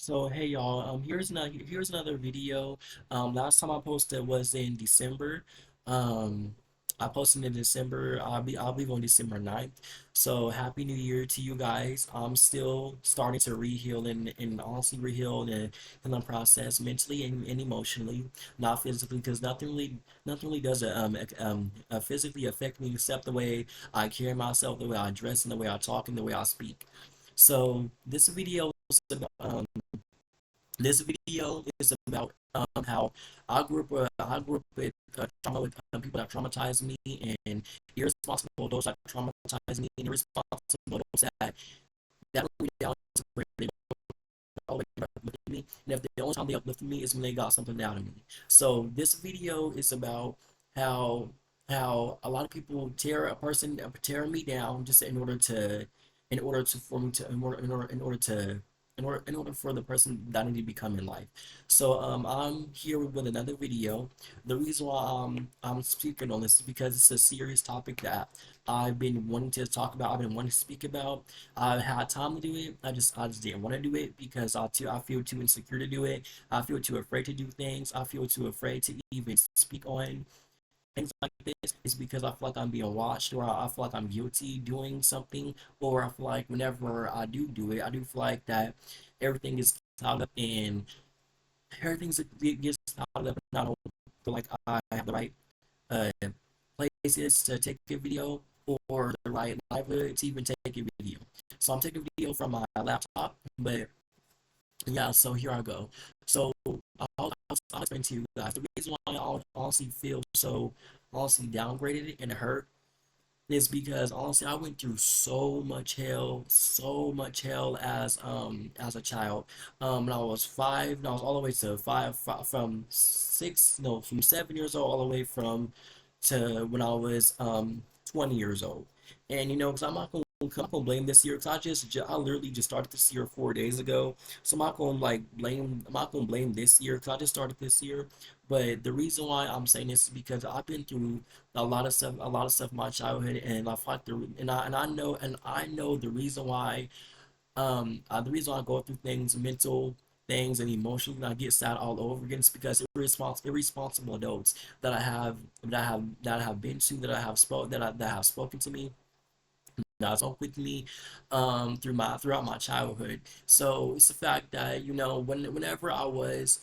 So hey y'all, here's another video. Last time I posted was in December. Um, I posted in December. I'll be on December 9th. So happy New Year to you guys. I'm still starting to reheal and honestly reheal and healing process mentally and emotionally, not physically, because nothing really does physically affect me except the way I carry myself, the way I dress, and the way I talk, and the way I speak. So this video is about how I grew up with trauma with people that traumatized me and irresponsible adults that traumatized me and irresponsible adults that let me down to where they always uplifted me. And if the only time they uplifted me is when they got something out of me. So this video is about how a lot of people tear me down just in order to for me to in order for the person that I need to become in life. So I'm here with another video. The reason why I'm speaking on this is because it's a serious topic that I've been wanting to talk about. I've been wanting to speak about. I've had time to do it. I just didn't want to do it because I feel too insecure to do it. I feel too afraid to do things. I feel too afraid to even speak on things like this. Is because I feel like I'm being watched, or I feel like I'm guilty doing something, or I feel like whenever I do it, I do feel like that everything is clouded up and it gets clouded up, and I don't feel like I have the right uh, places to take a video or the right livelihood to even take a video. So I'm taking a video from my laptop, but yeah, so here I go. So I'll explain to you guys the reason why I honestly feel so honestly downgraded and hurt is because honestly I went through so much hell as a child. When I was five, and I was all the way to from six, no, from 7 years old all the way from to when I was 20 years old. And because I'm not gonna blame this year because I literally just started this year 4 days ago. So I'm not gonna blame this year because I just started this year. But the reason why I'm saying this is because I've been through a lot of stuff in my childhood, and I fought through, and I know the reason why I go through things, mental things and emotionally, and I get sad all over again is because irresponsible adults that I have been to, that have spoken to me, that spoke with me throughout my childhood. So it's the fact that whenever I was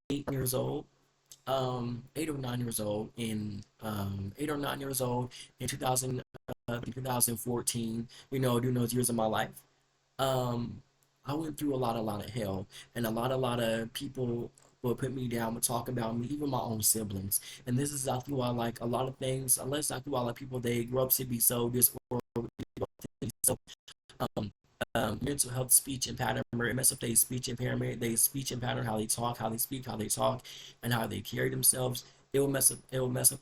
8 years old, 8 or 9 years old in 8 or 9 years old in 2014, during those years of my life, um, I went through a lot of hell, and a lot of people would put me down, would talk about me, even my own siblings. And this is exactly why, like a lot of things, unless exactly why like people they grow up to be so so um, mental health, speech and pattern, it mess up their speech impairment, they speech and pattern, how they talk, how they speak, how they talk, and how they carry themselves. It will mess up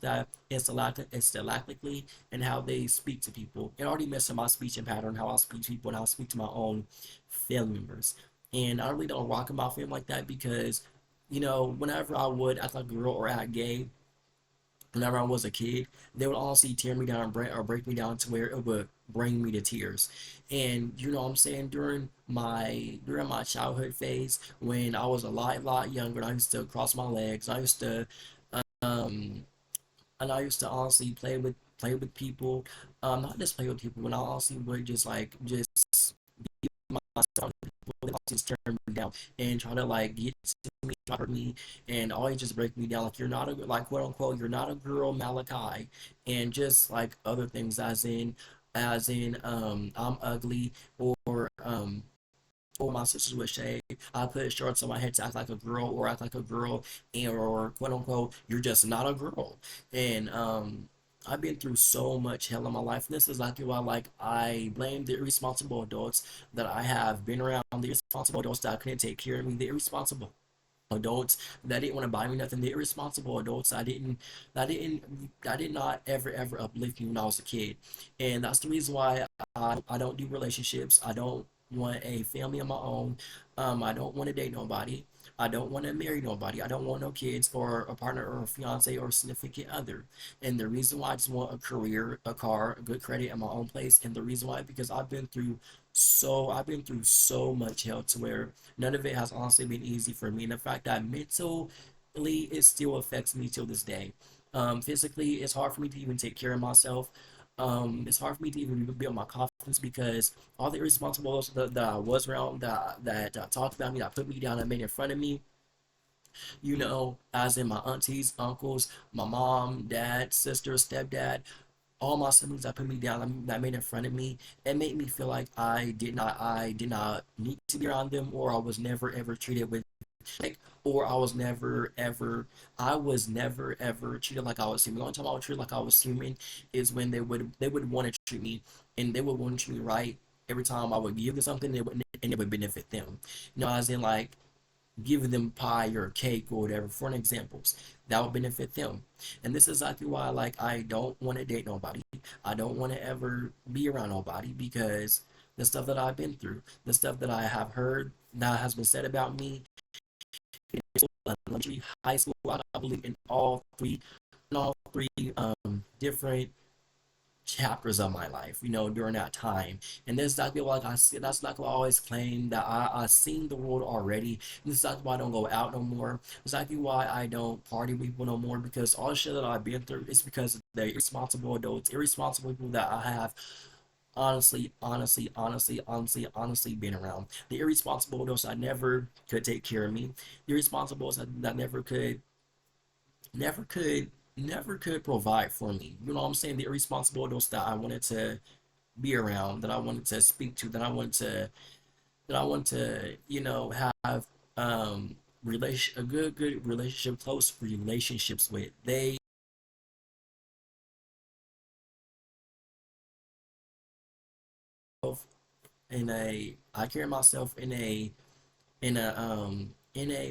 that intellectually and how they speak to people. It already messed up my speech and pattern, how I speak to people and how I speak to my own family members. And I really don't rock my family like that because, whenever I would act like a girl or act gay, whenever I was a kid, they would honestly tear me down or break me down to where it would bring me to tears. And you know what I'm saying, during my childhood phase, when I was a lot younger, I used to cross my legs. Um I used to honestly play with people. Not just play with people, when I honestly would just myself, people that just turn me down and try to like get to me, try to hurt me, and always just break me down. Like you're not a like quote unquote you're not a girl, Malachi, and just like other things as in I'm ugly, or my sisters would say I put shorts on my head to act like a girl or act like a girl, and or quote unquote you're just not a girl. And I've been through so much hell in my life, and this is exactly why like I blame the irresponsible adults that I have been around, the irresponsible adults that couldn't take care of me, the irresponsible adults that didn't want to buy me nothing, the irresponsible adults I did not ever uplift me when I was a kid. And that's the reason why I don't do relationships. I don't want a family of my own. I don't want to date nobody. I don't want to marry nobody. I don't want no kids or a partner or a fiance or a significant other. And the reason why I just want a career, a car, a good credit, and my own place. And the reason why, because I've been through so much hell to where none of it has honestly been easy for me. And the fact that mentally it still affects me till this day. Physically, it's hard for me to even take care of myself. It's hard for me to even build my confidence because all the irresponsible that I was around, that talked about me, that put me down, that made in front of me, as in my aunties, uncles, my mom, dad, sister, stepdad, all my siblings that put me down, that made in front of me, it made me feel like I did not need to be around them, or I was never ever treated with like, or I was never ever treated like I was human. The only time I was treated like I was human is when they would want to treat me, and they would want to treat me right every time I would give them something, and it would benefit them. As in like giving them pie or cake or whatever, for an examples, that would benefit them. And this is exactly why like I don't want to date nobody. I don't want to ever be around nobody because the stuff that I've been through, the stuff that I have heard that has been said about me in elementary, high school, I believe in all three different chapters of my life, during that time. And that's exactly like I see, that's like I always claim that I seen the world already. And this is exactly why I don't go out no more. It's exactly why I don't party with people no more, because all the shit that I've been through is because of the irresponsible adults, irresponsible people that I have honestly been around. The irresponsible adults that never could take care of me. The irresponsible adults that never could never could provide for me. You know what I'm saying? The irresponsible adults that I wanted to be around, that I wanted to speak to, that I want to, have a good relationship, close relationships with. They I carry myself in a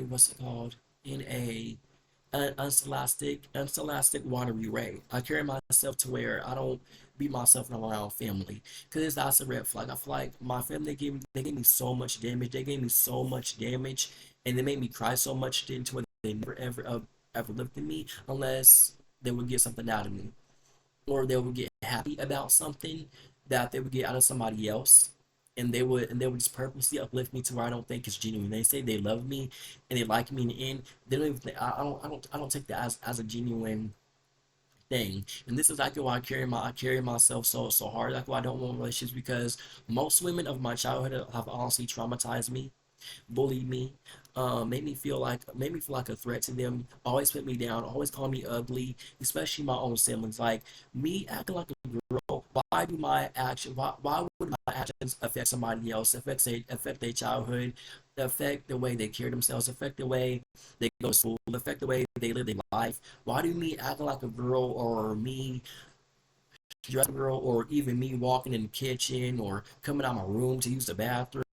what's it called? In a unscholastic watery ray. I carry myself to where I don't beat myself around family, because that's a red flag. I feel like my family they gave me so much damage. They gave me so much damage, and they made me cry so much into it. They never ever lifted me unless they would get something out of me, or they would get happy about something that they would get out of somebody else, and they would just purposely uplift me to where I don't think it's genuine. They say they love me and they like me in the end. They don't even think, I don't take that as a genuine thing. And this is exactly why I carry myself so hard. That's why I don't want relationships, because most women of my childhood have honestly traumatized me, bullied me, made me feel like a threat to them, always put me down, always call me ugly, especially my own siblings. Like me acting like a girl. Why would my actions affect somebody else? Affect their childhood, affect the way they care themselves, affect the way they go to school, affect the way they live their life. Why do me acting like a girl, or me dressing a girl, or even me walking in the kitchen or coming out of my room to use the bathroom?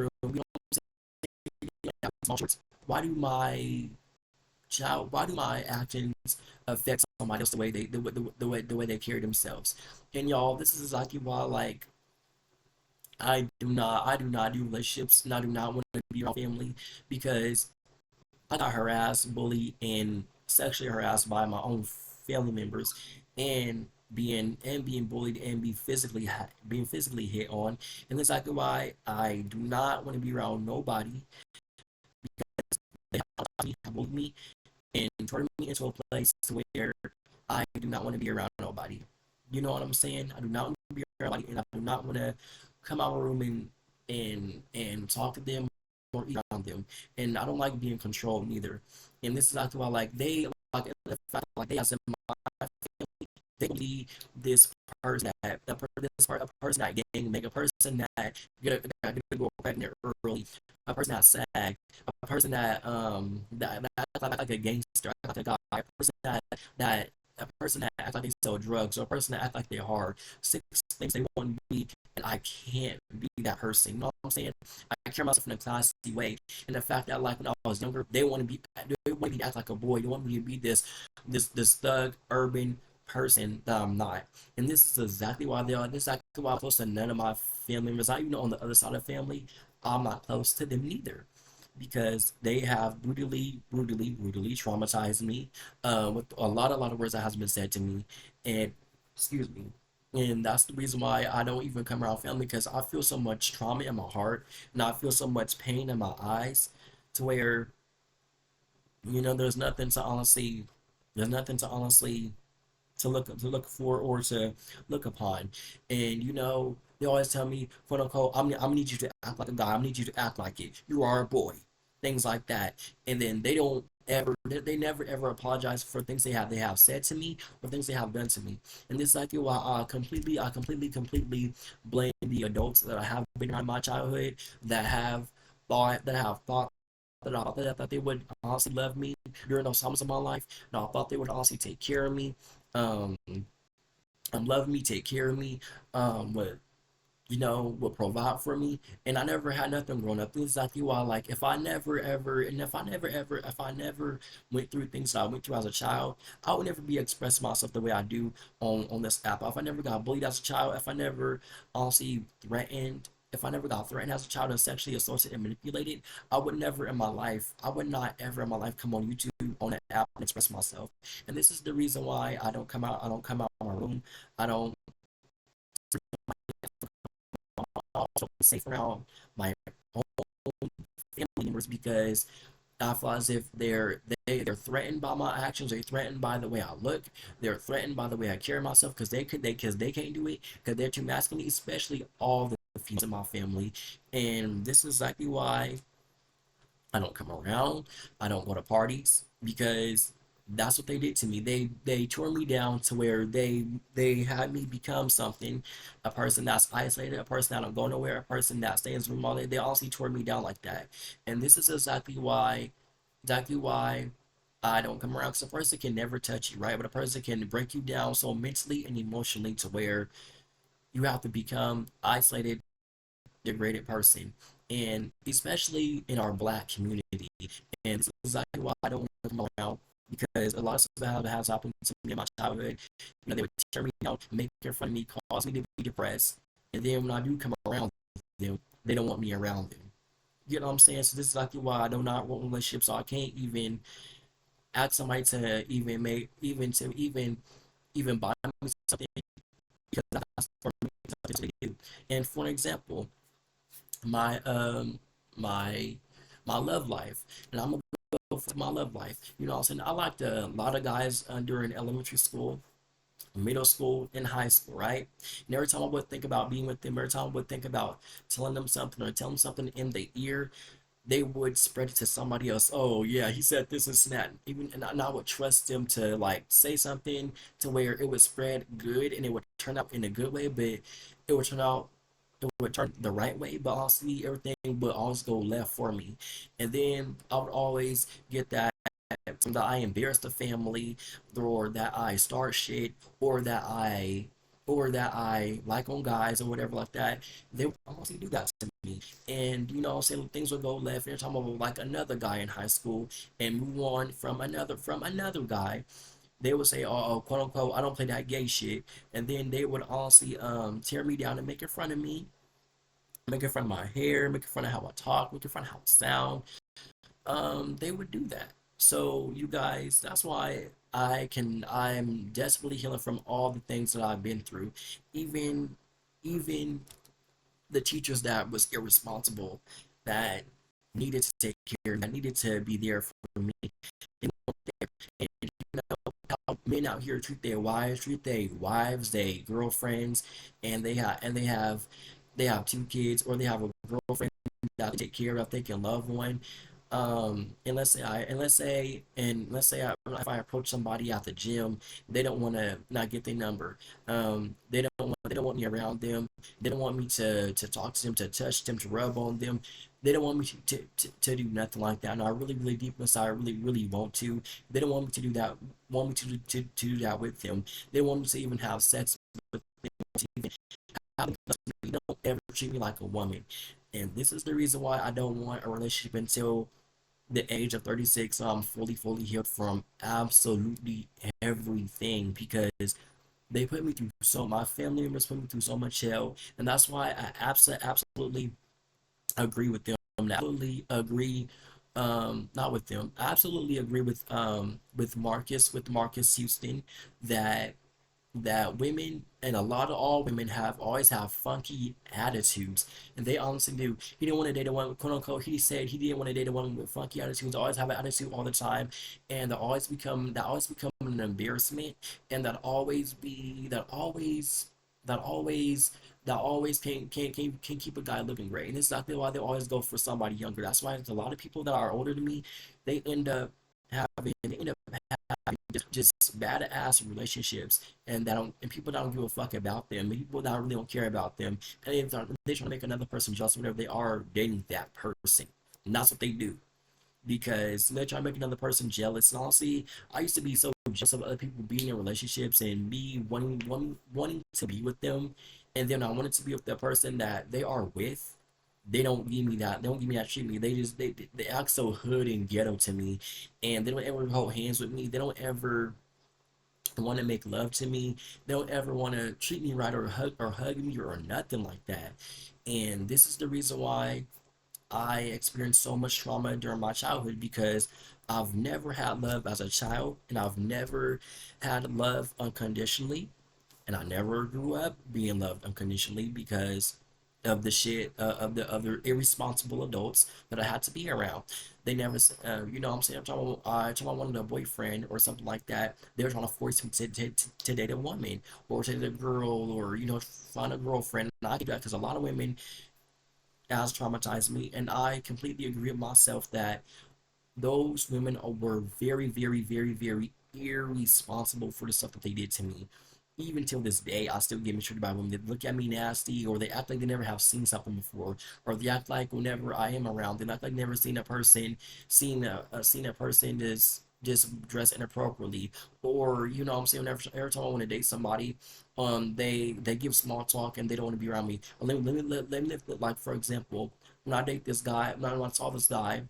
Why do my actions affect somebody else the way they carry themselves? And y'all, this is exactly why like I do not do relationships, and I do not want to be around family, because I got harassed, bullied, and sexually harassed by my own family members, and being bullied, and being physically hit on. And that's exactly why I do not want to be around nobody. They bullied me and turned me into a place where I do not want to be around nobody. You know what I'm saying? I do not want to be around nobody, and I do not want to come out of a room and talk to them or eat around them. And I don't like being controlled neither. And this is actually why like they like the fact like they as in my family, they be this person that a person that gang make, a person that get go pregnant early, a person that sag, a person that act like a gangster, act like a guy, that a person that act like they sell drugs, or a person that act like they're hard. Six things they want to be, and I can't be that person. You know what I'm saying? I carry myself in a classy way, and the fact that like when I was younger, they want me to act like a boy. They want me to be this thug urban person that I'm not. And this is exactly why they are. This is exactly why I'm close to none of my family members. Not even on the other side of the family. I'm not close to them neither because they have brutally traumatized me with a lot of words that has been said to me, and excuse me, and that's the reason why I don't even come around family because I feel so much trauma in my heart and I feel so much pain in my eyes to where there's nothing to honestly, there's nothing to honestly to look for or to look upon. And they always tell me, quote unquote, I'm gonna need you to act like a guy. I'm gonna need you to act like it. You are a boy. Things like that. And then they don't ever they never ever apologize for things they have said to me or things they have done to me. And this is like why I completely blame the adults that I have been around my childhood that have thought that I thought they would honestly love me during those times of my life. And I thought they would honestly take care of me, um, love me, take care of me, would would provide for me. And I never had nothing growing up. This is exactly why, like, if I never went through things that I went through as a child, I would never be expressing myself the way I do on this app. If I never got bullied as a child, if I never honestly threatened. If I never got threatened as a child and sexually assaulted and manipulated, I would not ever in my life come on YouTube on an app and express myself. And this is the reason why I don't come out of my room. I don't also safe around my own family members because I feel as if they're threatened by my actions, they're threatened by the way I look, they're threatened by the way I carry myself because they can't do it because they're too masculine, especially all the females in my family. And this is exactly why I don't come around. I don't go to parties because that's what they did to me. They tore me down to where they had me become something, a person that's isolated, a person that don't go nowhere, a person that stays in the room all day. They honestly tore me down like that. And this is exactly why I don't come around because a person can never touch you, right? But a person can break you down so mentally and emotionally to where you have to become isolated, degraded person, and especially in our black community. And this is exactly why I don't want to come around because a lot of stuff that has happened to me in my childhood. They would tear me out, make fun of me, cause me to be depressed, and then when I do come around them, they don't want me around them. You know what I'm saying? So this is exactly why I do not want relationships. So I can't even ask somebody to even make, even buy me something because that's for me something to do. And for an example, my my love life, and I'm gonna go for my love life. What I'm saying? I liked a lot of guys during elementary school, middle school, and high school, right? And every time I would think about being with them, every time I would think about telling them something or telling them something in the ear, they would spread it to somebody else. Oh yeah, he said this and that. Even and I would trust them to like say something to where it would spread good and it would turn out in a good way, but it would turn out it would turn the right way, but honestly everything would always go left for me. And then I would always get that that I embarrass the family, or that I start shit, or that I like on guys or whatever like that. They would honestly do that to me. And saying things would go left every time I would like another guy in high school and move on from another guy. They would say, "Oh, quote unquote, I don't play that gay shit," and then they would honestly tear me down and make fun of me, making fun of my hair, making fun of how I talk, making fun of how I sound. They would do that. So you guys, that's why I'm desperately healing from all the things that I've been through. Even even the teachers that was irresponsible, that needed to take care, that needed to be there for me. They weren't there. And how men out here treat their wives, their girlfriends, and they have two kids or they have a girlfriend that they take care of, they can love one. If I approach somebody at the gym, they don't want to not get their number. They don't want me around them. They don't want me to talk to them, to touch them, to rub on them. They don't want me to do nothing like that. And I really, really deep inside, I really, really want to. They don't want me to do that. Want me to do that with them. They want me to even have sex with them. To even have They don't ever treat me like a woman. And this is the reason why I don't want a relationship until the age of 36. So I'm fully healed from absolutely everything because they put me through my family members put me through so much hell. And that's why agree with them. Absolutely agree. Not with them. I absolutely agree with Marcus Houston that women and a lot of all women have always have funky attitudes, and they honestly do. He didn't want to date a woman, quote unquote. He said he didn't want to date a woman with funky attitudes. Always have an attitude all the time, and that always become an embarrassment, and that always that always can keep a guy looking great. And it's exactly why they always go for somebody younger. That's why a lot of people that are older than me, they end up they end up just badass relationships, and that don't and people that don't give a fuck about them, people that really don't care about them, and they trying to make another person jealous whenever they are dating that person. And that's what they do, because they try to make another person jealous. And honestly, I used to be so jealous of other people being in relationships and me wanting to be with them, and then I wanted to be with the person that they are with. They don't give me that. They don't give me that treatment. They act so hood and ghetto to me, and they don't ever hold hands with me. They don't ever want to make love to me. They don't ever want to treat me right or hug me or nothing like that. And this is the reason why I experienced so much trauma during my childhood, because I've never had love as a child, and I've never had love unconditionally, and I never grew up being loved unconditionally because of the shit of the other irresponsible adults that I had to be around. They never, you know what I'm saying? I'm talking about wanting a boyfriend or something like that. They were trying to force me to date a woman or to date a girl, or, you know, find a girlfriend. And I do that because a lot of women has traumatized me. And I completely agree with myself that those women were very, very, very, very irresponsible for the stuff that they did to me. Even till this day, I still get mistreated by women that look at me nasty, or they act like they never have seen something before, or they act like whenever I am around, they act like never seen a person just dress inappropriately, or, you know what I'm saying, every time I want to date somebody, they give small talk and they don't want to be around me. Let me like, for example, when I saw this guy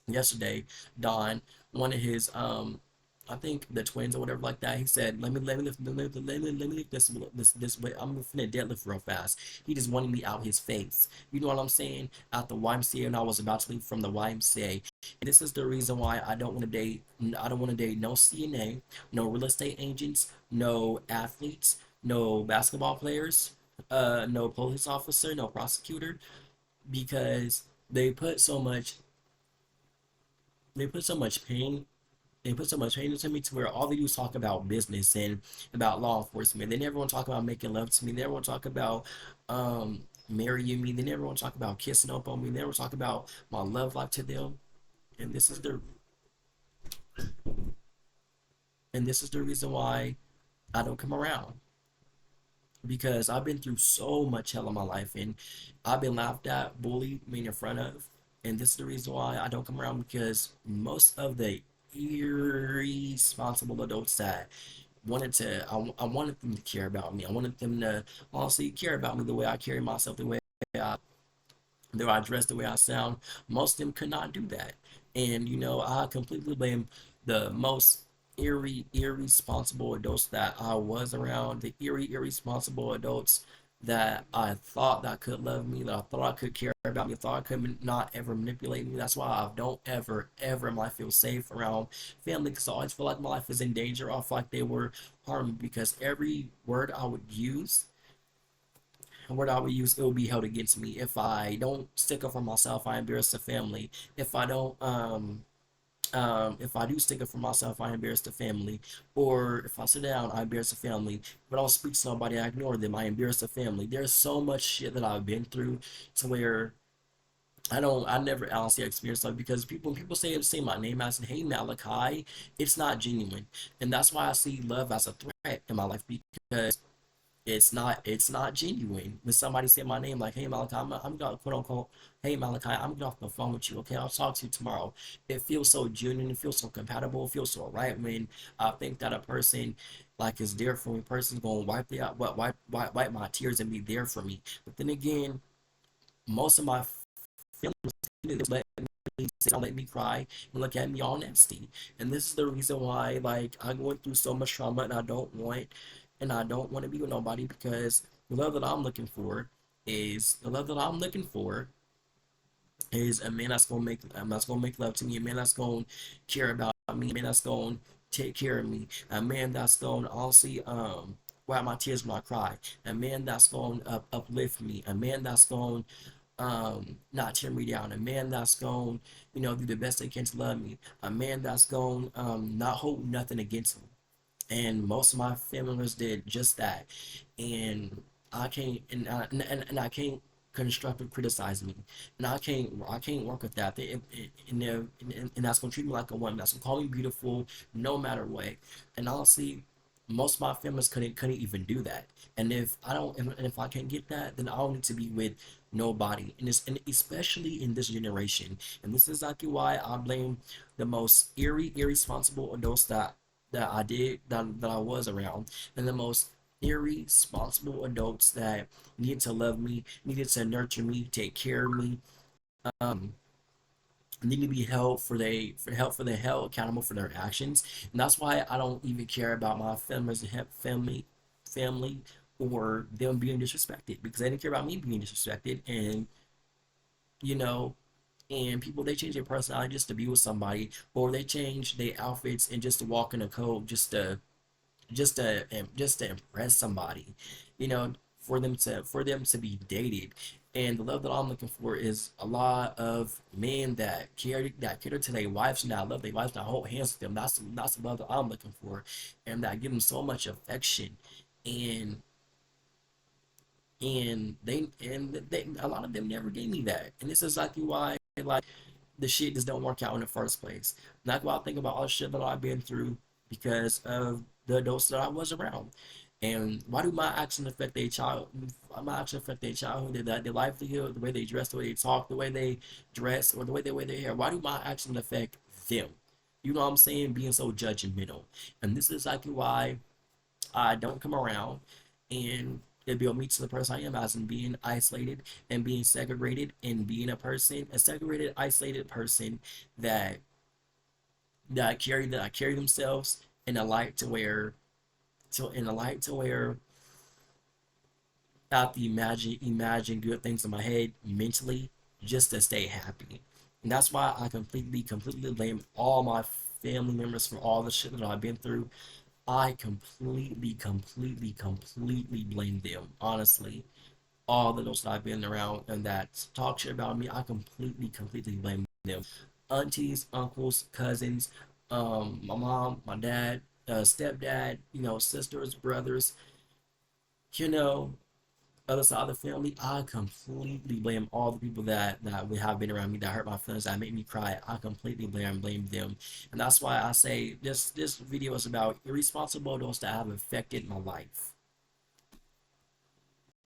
yesterday, Don, one of his I think the twins or whatever like that. He said, let me lift this way. I'm finna deadlift real fast. He just wanted me out his face. You know what I'm saying? At the YMCA, and I was about to leave from the YMCA. And this is the reason why I don't want to date. I don't want to date no CNA, no real estate agents, no athletes, no basketball players, no police officer, no prosecutor, because they put so much pain they put so much pain into me to where all they do is talk about business and about law enforcement. They never want to talk about making love to me. They never want to talk about marrying me. They never want to talk about kissing up on me. They never talk about my love life to them. And this is the reason why I don't come around, because I've been through so much hell in my life, and I've been laughed at, bullied, made in front of. And this is the reason why I don't come around, because most of the irresponsible adults that I wanted them to care about me. I wanted them to honestly care about me the way I carry myself, I the way I dress, the way I sound. Most of them could not do that. And, you know, I completely blame the most irresponsible adults that I was around, the irresponsible adults that I thought that could love me, that I thought I could care about me, thought I could not ever manipulate me. That's why I don't ever in my life feel safe around family, because I always feel like my life is in danger. I feel like they were harming me, because every word I would use, it will be held against me. If I don't stick up for myself, I embarrass the family. If I do stick up for myself, I embarrass the family. Or if I sit down, I embarrass the family. If I don't speak to somebody, I ignore them, I embarrass the family. There's so much shit that I've been through to where I never honestly experienced love, because when people say my name as, hey Malachi, it's not genuine. And that's why I see love as a threat in my life, because it's not genuine. When somebody say my name like, hey Malachi, I'm gonna quote unquote, hey Malachi, I'm gonna get off the phone with you, okay, I'll talk to you tomorrow. It feels so genuine, it feels so compatible, it feels so right, when I think that a person like is there for me, person's gonna wipe my tears and be there for me. But then again, most of my feelings don't let me cry and look at me all nasty. And this is the reason why, like, I'm going through so much trauma, and I don't want to be with nobody, because the love that I'm looking for is a man that's gonna make love to me, a man that's gonna care about me, a man that's gonna take care of me, a man that's gonna honestly wipe my tears when I cry, a man that's gonna uplift me, a man that's gonna not tear me down, a man that's gonna do the best they can to love me, a man that's gonna not hold nothing against me. And most of my family members did just that. And I can't and I can't constructive criticize me, and I can't work with that. And that's gonna treat me like a woman, that's gonna call me beautiful no matter what. And honestly, most of my families couldn't even do that. And if I can't get that, then I don't need to be with nobody. And especially in this generation. And this is exactly why I blame the most irresponsible adults that I was around, and the most irresponsible adults that needed to love me, needed to nurture me, take care of me, um, need to be held accountable for their actions. And that's why I don't even care about my family or them being disrespected, because they didn't care about me being disrespected. And you know and people, they change their personality just to be with somebody, or they change their outfits and just to walk in a code, just to impress somebody, for them to be dated. And the love that I'm looking for is a lot of men that care to their wives, and that love their wives, and that hold hands with them. That's the love that I'm looking for, and that give them so much affection. And and they and they a lot of them never gave me that. And this is exactly why, like, the shit just don't work out in the first place. Not why I think about all the shit that I've been through because of the adults that I was around. And why do my actions affect their child? My actions affect their childhood, their livelihood, the way they dress, the way they talk, the way they dress, or the way they wear their hair. Why do my actions affect them? You know what I'm saying? Being so judgmental. And this is exactly why I don't come around and it built me to the person I am as, in being isolated and being segregated, and being a segregated, isolated person that that I carry themselves in a light to where I have to imagine good things in my head mentally just to stay happy. And that's why I completely blame all my family members for all the shit that I've been through. I completely blame them. Honestly, all the adults that I've been around and that talk shit about me, I completely blame them. Aunties, uncles, cousins, my mom, my dad, stepdad, sisters, brothers, you know, other side of the family. I completely blame all the people that we have been around me, that hurt my feelings, that made me cry. I completely blame them. And that's why I say this video is about irresponsible adults that have affected my life.